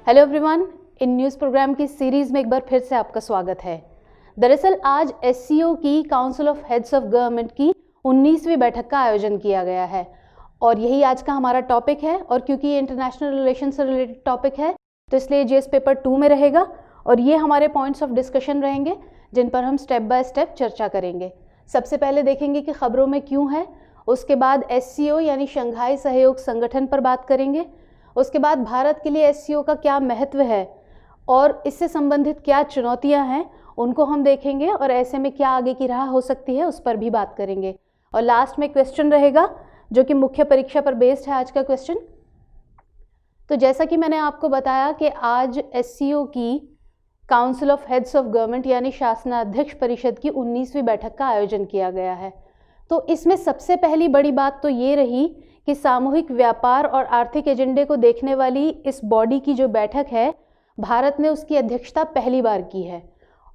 Hello everyone, इन news program की series में एक बार फिर से आपका स्वागत है। दरअसल आज एससीओ की council of heads of government की 19वीं बैठक का आयोजन किया गया है और यही आज का हमारा टॉपिक है। और क्योंकि ये इंटरनेशनल रिलेशन से रिलेटेड टॉपिक है तो इसलिए जीएस पेपर 2 में रहेगा और ये हमारे पॉइंट्स ऑफ डिस्कशन रहेंगे जिन पर हम स्टेप बाय स्टेप चर्चा करेंगे। सबसे पहले देखेंगे कि खबरों में क्यों है, उसके बाद एससीओ यानी शंघाई सहयोग संगठन पर बात करेंगे, उसके बाद भारत के लिए एससीओ का क्या महत्व है और इससे संबंधित क्या चुनौतियां हैं उनको हम देखेंगे और ऐसे में क्या आगे की राह हो सकती है उस पर भी बात करेंगे। और लास्ट में क्वेश्चन रहेगा जो कि मुख्य परीक्षा पर बेस्ड है आज का क्वेश्चन। तो जैसा कि मैंने आपको बताया कि आज एससीओ की council of heads of government यानी शासनाध्यक्ष परिषद की 19वीं बैठक का आयोजन किया गया है। तो इसमें सबसे पहली बड़ी बात तो ये रही कि सामूहिक व्यापार और आर्थिक एजेंडे को देखने वाली इस बॉडी की जो बैठक है, भारत ने उसकी अध्यक्षता पहली बार की है।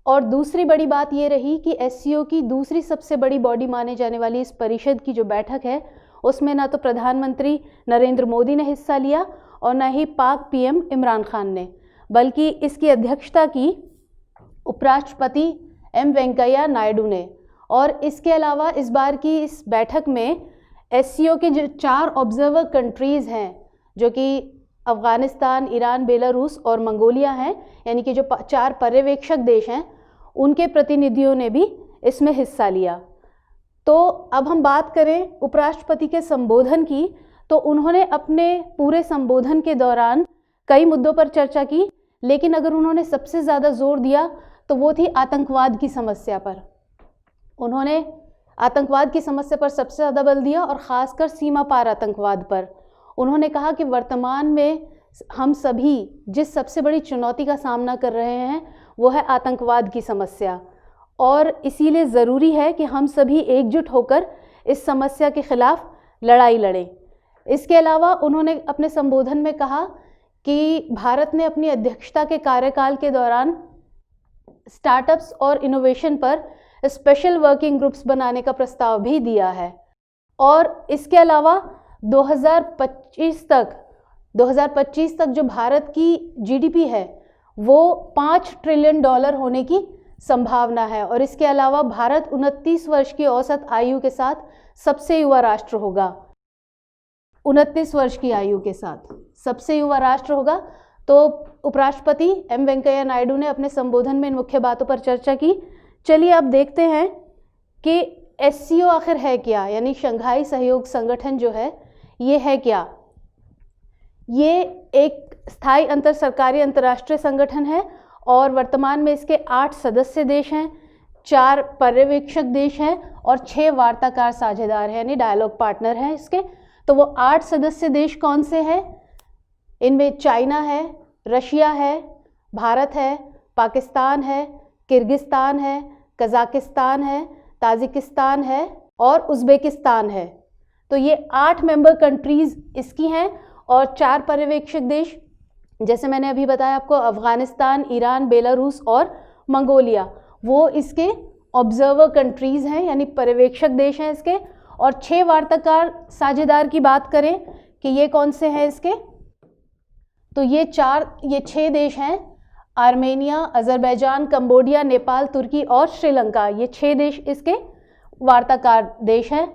और दूसरी बड़ी बात ये रही कि एससीओ की दूसरी सबसे बड़ी बॉडी माने जाने वाली इस परिषद की जो बैठक है उसमें ना तो प्रधानमंत्री नरेंद्र मोदी ने हिस्सा लिया और ना ही पाक पीएम इमरान खान ने, बल्कि इसकी अध्यक्षता की उपराष्ट्रपति एम वेंकैया नायडू ने। और इसके अलावा इस बार की इस बैठक में एससीओ के जो 4 ऑब्जर्वर कंट्रीज़ हैं जो कि अफ़गानिस्तान, ईरान, बेलारूस और मंगोलिया हैं, यानी कि जो 4 पर्यवेक्षक देश हैं, उनके प्रतिनिधियों ने भी इसमें हिस्सा लिया। तो अब हम बात करें उपराष्ट्रपति के संबोधन की, तो उन्होंने अपने पूरे संबोधन के दौरान कई मुद्दों पर चर्चा की, लेकिन अगर उन्होंने सबसे ज़्यादा जोर दिया तो वो थी आतंकवाद की समस्या पर। उन्होंने आतंकवाद की समस्या पर सबसे ज़्यादा बल दिया और ख़ासकर सीमा पार आतंकवाद पर। उन्होंने कहा कि वर्तमान में हम सभी जिस सबसे बड़ी चुनौती का सामना कर रहे हैं वो है आतंकवाद की समस्या और इसीलिए ज़रूरी है कि हम सभी एकजुट होकर इस समस्या के खिलाफ लड़ाई लड़ें। इसके अलावा उन्होंने अपने संबोधन में कहा कि भारत ने अपनी अध्यक्षता के कार्यकाल के दौरान स्टार्टअप्स और इनोवेशन पर स्पेशल वर्किंग ग्रुप्स बनाने का प्रस्ताव भी दिया है। और इसके अलावा 2025 तक जो भारत की जीडीपी है वो $5 ट्रिलियन होने की संभावना है। और इसके अलावा भारत 29 वर्ष की औसत आयु के साथ सबसे युवा राष्ट्र होगा। 29 वर्ष की आयु के साथ सबसे युवा राष्ट्र होगा। तो उपराष्ट्रपति एम वेंकैया नायडू ने अपने संबोधन में इन मुख्य बातों पर चर्चा की। चलिए अब देखते हैं कि एससीओ आखिर है क्या, यानी शंघाई सहयोग संगठन जो है ये है क्या। ये एक स्थायी अंतर सरकारी अंतर्राष्ट्रीय संगठन है और वर्तमान में इसके 8 सदस्य देश हैं, 4 पर्यवेक्षक देश हैं और 6 वार्ताकार साझेदार हैं, यानी डायलॉग पार्टनर हैं इसके। तो वो 8 सदस्य देश कौन से हैं? इनमें चाइना है, रशिया है, भारत है, पाकिस्तान है, किर्गिस्तान है, कजाकिस्तान है, ताजिकिस्तान है और उज़्बेकिस्तान है। तो ये 8 मेंबर कंट्रीज़ इसकी हैं और 4 पर्यवेक्षक देश, जैसे मैंने अभी बताया आपको, अफ़गानिस्तान, ईरान, बेलारूस और मंगोलिया, वो इसके ऑब्जर्वर कंट्रीज़ हैं, यानी पर्यवेक्षक देश हैं इसके। और 6 वार्ताकार साझेदार की बात करें कि ये कौन से हैं इसके, तो ये 6 देश हैं, आर्मेनिया, अज़रबैजान, कंबोडिया, नेपाल, तुर्की और श्रीलंका। ये 6 देश इसके वार्ताकार देश हैं।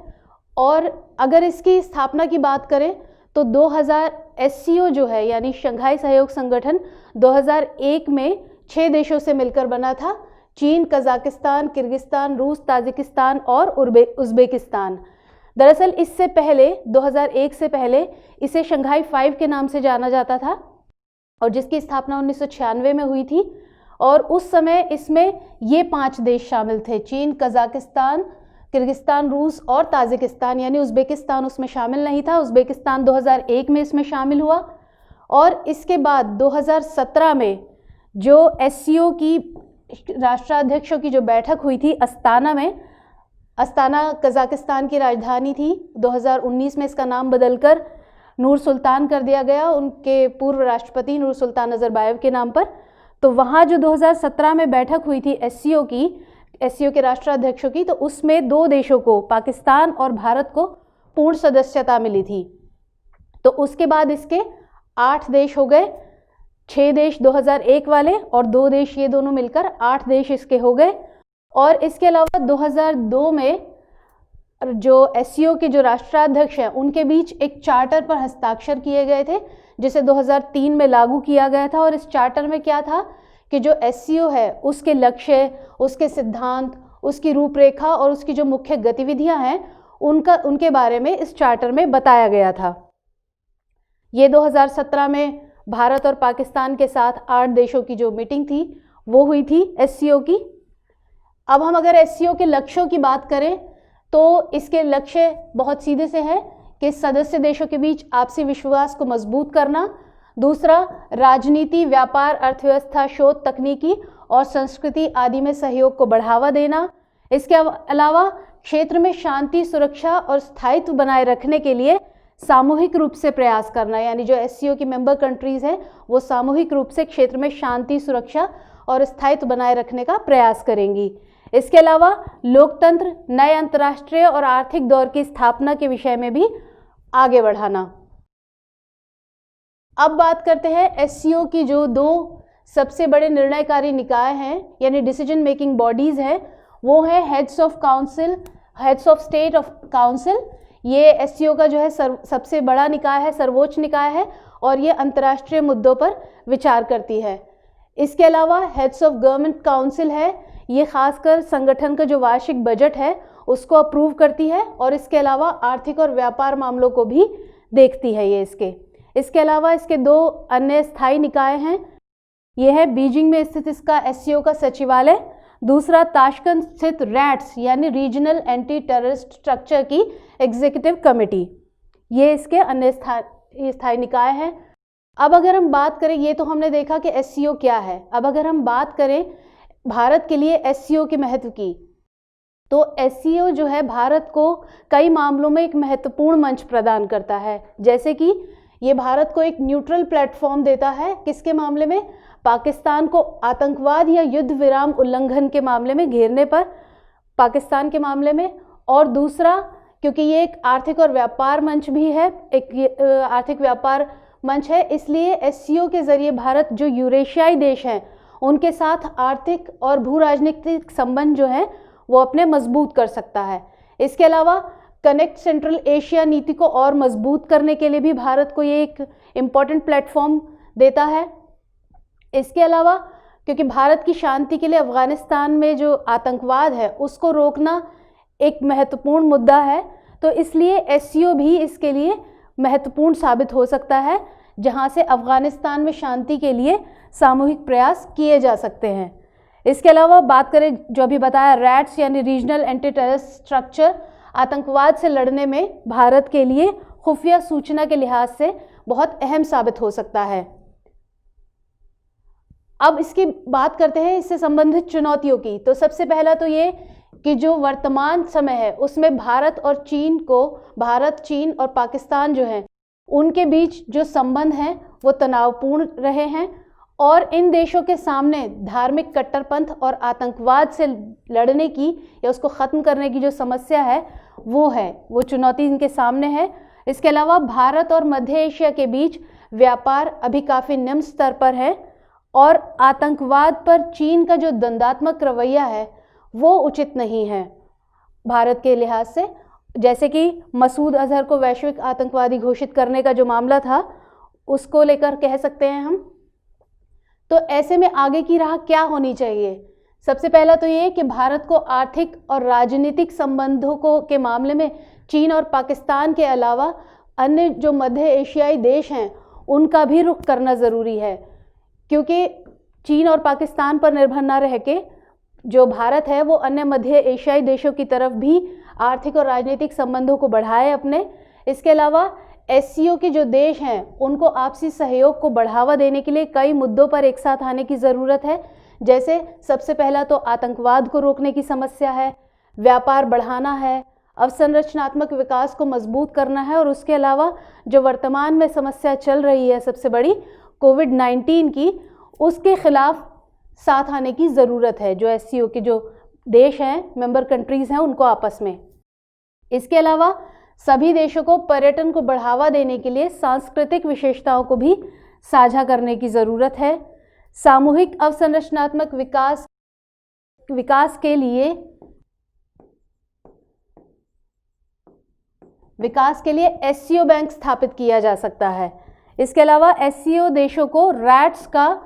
और अगर इसकी स्थापना की बात करें तो 2000 एससीओ जो है यानी शंघाई सहयोग संगठन 2001 में 6 देशों से मिलकर बना था, चीन, कजाकिस्तान, किर्गिस्तान, रूस, ताजिकिस्तान और उज़्बेकिस्तान। दरअसल इससे पहले 2001 से पहले इसे शंघाई 5 के नाम से जाना जाता था और जिसकी स्थापना 1996 में हुई थी। और उस समय इसमें ये 5 देश शामिल थे, चीन, कजाकिस्तान, किर्गिस्तान, रूस और ताजिकिस्तान, यानी उज़्बेकिस्तान उसमें शामिल नहीं था। उज़्बेकिस्तान 2001 में इसमें शामिल हुआ। और इसके बाद 2017 में जो एससीओ की राष्ट्राध्यक्षों की जो बैठक हुई थी अस्ताना में, अस्ताना कजाकिस्तान की राजधानी थी, 2019 में इसका नाम बदलकर नूर सुल्तान कर दिया गया उनके पूर्व राष्ट्रपति नूर सुल्तान नज़रबायव के नाम पर। तो वहाँ जो 2017 में बैठक हुई थी एससीओ के राष्ट्राध्यक्षों की, तो उसमें 2 देशों को, पाकिस्तान और भारत को पूर्ण सदस्यता मिली थी। तो उसके बाद इसके 8 देश हो गए 6 देश 2001 वाले और 2 देश, ये दोनों मिलकर 8 देश इसके हो गए। और इसके अलावा 2002 में जो एससीओ के जो राष्ट्राध्यक्ष हैं उनके बीच एक चार्टर पर हस्ताक्षर किए गए थे, जिसे 2003 में लागू किया गया था। और इस चार्टर में क्या था कि जो एससीओ है उसके लक्ष्य, उसके सिद्धांत, उसकी रूपरेखा और उसकी जो मुख्य गतिविधियां हैं उनके बारे में इस चार्टर में बताया गया था। ये 2017 में भारत और पाकिस्तान के साथ 8 देशों की जो मीटिंग थी वो हुई थी एससीओ की। अब हम अगर एससीओ के लक्ष्यों की बात करें तो इसके लक्ष्य बहुत सीधे से हैं कि सदस्य देशों के बीच आपसी विश्वास को मजबूत करना, दूसरा राजनीति, व्यापार, अर्थव्यवस्था, शोध, तकनीकी और संस्कृति आदि में सहयोग को बढ़ावा देना। इसके अलावा क्षेत्र में शांति, सुरक्षा और स्थायित्व बनाए रखने के लिए सामूहिक रूप से प्रयास करना, यानी जो एससीओ की मेंबर कंट्रीज हैं वो सामूहिक रूप से क्षेत्र में शांति, सुरक्षा और स्थायित्व बनाए रखने का प्रयास करेंगी। इसके अलावा लोकतंत्र, नए अंतर्राष्ट्रीय और आर्थिक दौर की स्थापना के विषय में भी आगे बढ़ाना। अब बात करते हैं एससीओ की जो 2 सबसे बड़े निर्णयकारी निकाय हैं यानी डिसीजन मेकिंग बॉडीज हैं, वो है heads of state of council. ये एससीओ का जो है सबसे बड़ा निकाय है, सर्वोच्च निकाय है और ये अंतर्राष्ट्रीय मुद्दों पर विचार करती है। इसके अलावा हेड्स ऑफ गवर्नमेंट काउंसिल है, ये खासकर संगठन का जो वार्षिक बजट है उसको अप्रूव करती है और इसके अलावा आर्थिक और व्यापार मामलों को भी देखती है ये इसके अलावा इसके 2 अन्य स्थायी निकाय हैं। ये है बीजिंग में स्थित इसका एससीओ का सचिवालय, दूसरा ताशकंद स्थित रैट्स यानी रीजनल एंटी टेररिस्ट स्ट्रक्चर की एग्जीक्यूटिव कमेटी, ये इसके अन्य स्थायी निकाय हैं। अब अगर हम बात करें, ये तो हमने देखा कि एससीओ क्या है। अब अगर हम बात करें भारत के लिए एससीओ के महत्व की, तो एससीओ जो है भारत को कई मामलों में एक महत्वपूर्ण मंच प्रदान करता है। जैसे कि ये भारत को एक न्यूट्रल प्लेटफॉर्म देता है, किसके मामले में? पाकिस्तान को आतंकवाद या युद्ध विराम उल्लंघन के मामले में घेरने पर, पाकिस्तान के मामले में। और दूसरा, क्योंकि ये एक आर्थिक और व्यापार मंच भी है, एक आर्थिक व्यापार मंच है, इसलिए एससीओ के जरिए भारत जो यूरेशियाई देश हैं उनके साथ आर्थिक और भू राजनीतिक संबंध जो है वो अपने मजबूत कर सकता है। इसके अलावा कनेक्ट सेंट्रल एशिया नीति को और मजबूत करने के लिए भी भारत को ये एक इम्पॉर्टेंट प्लेटफॉर्म देता है। इसके अलावा क्योंकि भारत की शांति के लिए अफगानिस्तान में जो आतंकवाद है उसको रोकना एक महत्वपूर्ण मुद्दा है, तो इसलिए एससीओ भी इसके लिए महत्वपूर्ण साबित हो सकता है, जहां से अफगानिस्तान में शांति के लिए सामूहिक प्रयास किए जा सकते हैं। इसके अलावा बात करें जो अभी बताया रैट्स यानी रीजनल एंटी टेररिस्ट स्ट्रक्चर, आतंकवाद से लड़ने में भारत के लिए खुफिया सूचना के लिहाज से बहुत अहम साबित हो सकता है। अब इसकी बात करते हैं इससे संबंधित चुनौतियों की। तो सबसे पहला तो ये कि जो वर्तमान समय है उसमें भारत, चीन और पाकिस्तान जो हैं उनके बीच जो संबंध हैं वो तनावपूर्ण रहे हैं और इन देशों के सामने धार्मिक कट्टरपंथ और आतंकवाद से लड़ने की या उसको ख़त्म करने की जो समस्या है वो चुनौती इनके सामने है। इसके अलावा भारत और मध्य एशिया के बीच व्यापार अभी काफ़ी निम्न स्तर पर है और आतंकवाद पर चीन का जो दंडात्मक रवैया है वो उचित नहीं है भारत के लिहाज से। जैसे कि मसूद अजहर को वैश्विक आतंकवादी घोषित करने का जो मामला था उसको लेकर कह सकते हैं हम। तो ऐसे में आगे की राह क्या होनी चाहिए? सबसे पहला तो ये कि भारत को आर्थिक और राजनीतिक संबंधों के मामले में चीन और पाकिस्तान के अलावा अन्य जो मध्य एशियाई देश हैं उनका भी रुख करना ज़रूरी है, क्योंकि चीन और पाकिस्तान पर निर्भर न रह के जो भारत है वो अन्य मध्य एशियाई देशों की तरफ भी आर्थिक और राजनीतिक संबंधों को बढ़ाए अपने। इसके अलावा एससीओ के जो देश हैं उनको आपसी सहयोग को बढ़ावा देने के लिए कई मुद्दों पर एक साथ आने की ज़रूरत है। जैसे सबसे पहला तो आतंकवाद को रोकने की समस्या है, व्यापार बढ़ाना है, अवसंरचनात्मक विकास को मजबूत करना है और उसके अलावा जो वर्तमान में समस्या चल रही है सबसे बड़ी कोविड-19 की, उसके खिलाफ साथ आने की ज़रूरत है जो एससीओ के जो देश हैं, मेंबर कंट्रीज़ हैं, उनको आपस में। इसके अलावा सभी देशों को पर्यटन को बढ़ावा देने के लिए सांस्कृतिक विशेषताओं को भी साझा करने की ज़रूरत है। सामूहिक अवसंरचनात्मक विकास के लिए एससीओ बैंक स्थापित किया जा सकता है। इसके अलावा एससीओ देशों को रैट्स का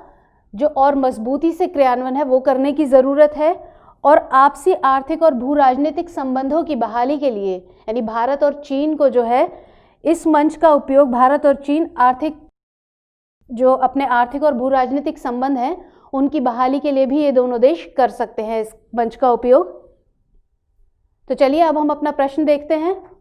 जो और मजबूती से क्रियान्वयन है वो करने की ज़रूरत है, और आपसी आर्थिक और भू राजनीतिक संबंधों की बहाली के लिए, यानी भारत और चीन को जो है इस मंच का उपयोग, भारत और चीन जो अपने आर्थिक और भू राजनीतिक संबंध हैं उनकी बहाली के लिए भी ये दोनों देश कर सकते हैं इस मंच का उपयोग। तो चलिए अब हम अपना प्रश्न देखते हैं।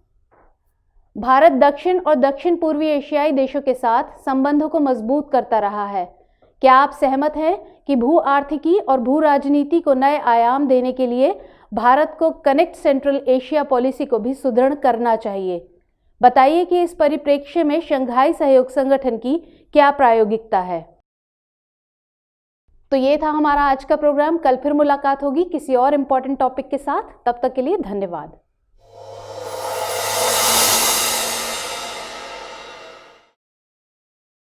भारत दक्षिण और दक्षिण पूर्वी एशियाई देशों के साथ संबंधों को मजबूत करता रहा है। क्या आप सहमत हैं कि भू आर्थिकी और भू राजनीति को नए आयाम देने के लिए भारत को कनेक्ट सेंट्रल एशिया पॉलिसी को भी सुदृढ़ करना चाहिए? बताइए कि इस परिप्रेक्ष्य में शंघाई सहयोग संगठन की क्या प्रायोगिकता है। तो ये था हमारा आज का प्रोग्राम। कल फिर मुलाकात होगी किसी और इम्पोर्टेंट टॉपिक के साथ। तब तक के लिए धन्यवाद।